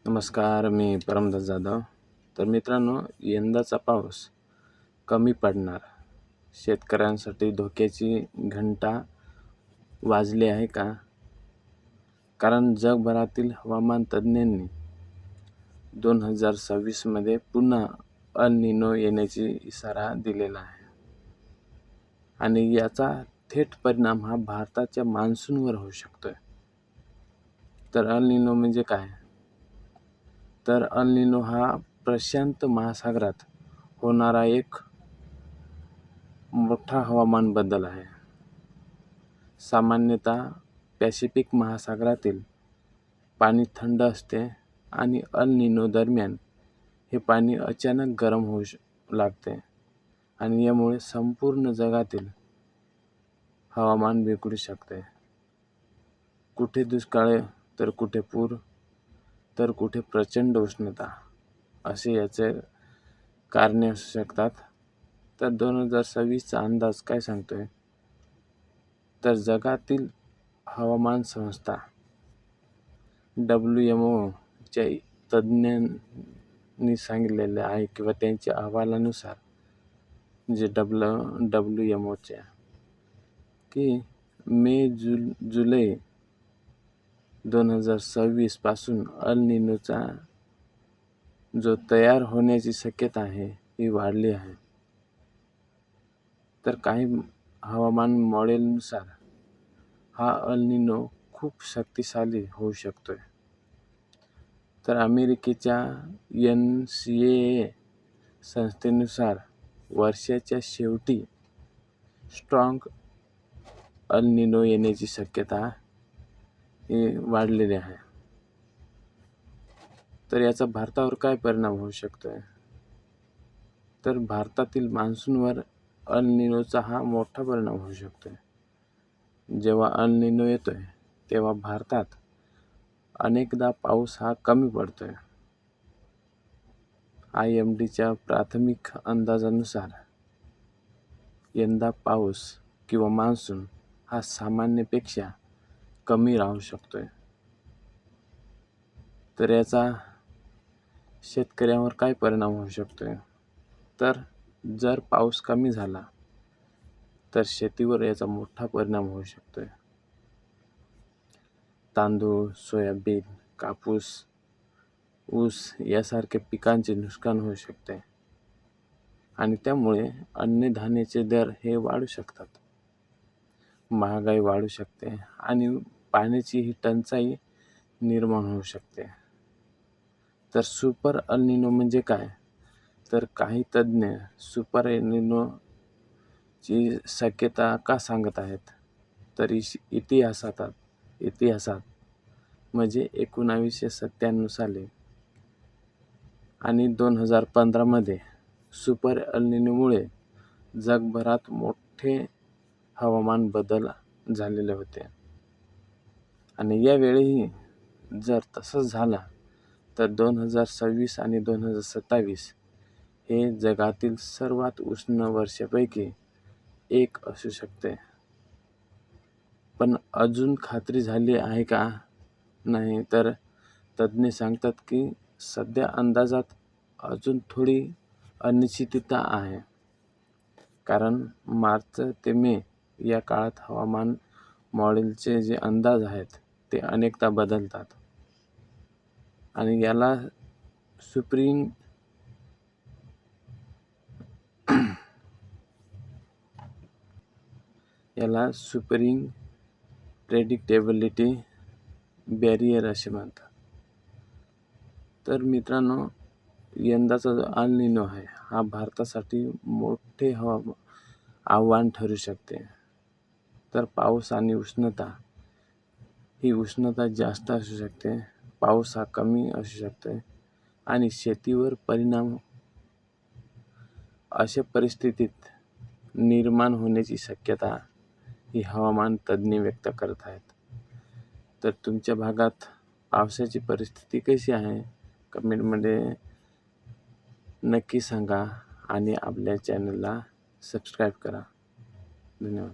नमस्कार, मी परमदास जाधव. तर मित्रांनो, यंदाचा पाऊस कमी पडणार. शेतकऱ्यांसाठी धोक्याची घंटा वाजली आहे का? कारण जगभरातील हवामान तज्ज्ञांनी 2026 मध्ये पुन्हा अल निनो येण्याची इशारा दिलेला आहे. आणि याचा थेट परिणाम हा भारताच्या मान्सूनवर होऊ शकतोय. तर अल निनो म्हणजे काय? तर अल निनो हा प्रशांत महासागरात होणारा एक मोठा हवामान बदल आहे. सामान्यतः पॅसिफिक महासागरातील पाणी थंड असते आणि अल निनो दरम्यान हे पाणी अचानक गरम होऊ लागते आणि यामुळे संपूर्ण जगातील हवामान बिघडू शकते. कुठे दुष्काळ तर कुठे पूर तर कुठे प्रचंड उष्णता असे याचे कारणे असू शकतात. तर 2026चा अंदाज काय सांगतोय? तर जगातील हवामान संस्था WMOच्या तज्ज्ञांनी सांगितलेले आहे किंवा त्यांच्या अहवालानुसार जे WMOच्या की जुलै 2026 पासून अल निनोचा जो तयार होण्याची शक्यता आहे ही वाढली आहे. तर काही हवामान मॉडेलनुसार हा अल निनो खूप शक्तिशाली होऊ शकतोय. तर अमेरिकेच्या NCAA संस्थेनुसार वर्षाच्या शेवटी स्ट्रॉंग अल निनो येण्याची शक्यता ही वाढलेली आहे. तर याचा भारतावर काय परिणाम होऊ शकतोय? तर भारतातील मान्सूनवर अल निनोचा हा मोठा परिणाम होऊ शकतोय. जेव्हा अल निनो येतोय तेव्हा भारतात अनेकदा पाऊस हा कमी पडतोय. IMDच्या प्राथमिक अंदाजानुसार यंदा पाऊस किंवा मान्सून हा सामान्यपेक्षा कमी राहू शकतोय. तर याचा शेतकऱ्यांवर काय परिणाम होऊ शकतोय? तर जर पाऊस कमी झाला तर शेतीवर याचा मोठा परिणाम होऊ शकतोय. तांदूळ, सोयाबीन, कापूस, ऊस यासारख्या पिकांचे नुकसान होऊ शकते आणि त्यामुळे अन्नधान्याचे दर हे वाढू शकतात. महागाई वाढू शकते आणि पाण्याची ही टंचाई निर्माण होऊ शकते. तर सुपर अल निनो म्हणजे काय? तर काही तज्ज्ञ सुपर अल निनोची शक्यता का सांगत आहेत? तर इतिहासात म्हणजे 1997 साली आणि 2015 मध्ये सुपर अल निनोमुळे जगभरात मोठे हवामान बदल झालेले होते. आणि यावेळीही जर तसंच झाला तर 2026 आणि 2027 हे जगातील सर्वात उष्ण वर्षापैकी एक असू शकते. पण अजून खात्री झाली आहे का? नाही. तर तज्ज्ञ सांगतात की सध्या अंदाजात अजून थोडी अनिश्चितता आहे. कारण मार्च ते मे या काळात हवामान मॉडेलचे जे अंदाज आहेत ते अनेकदा बदलतात आणि याला सुपरिंग प्रेडिक्टेबिलिटी बॅरियर असे म्हणतात. तर मित्रांनो, यंदाचा जो अल निनो आहे हा भारतासाठी मोठे आव्हान ठरू शकते. तर पाऊस आणि उष्णता ही उष्णता जास्त असू शकते, पाऊस हा कमी असू शकतो आणि शेतीवर परिणाम अशा परिस्थितीत निर्माण होण्याची शक्यता ही हवामान तज्ज्ञ व्यक्त करत आहेत. तर तुमच्या भागात पावसाची परिस्थिती कशी आहे? कमेंटमध्ये नक्की सांगा आणि आपल्या चॅनलला सबस्क्राईब करा. धन्यवाद.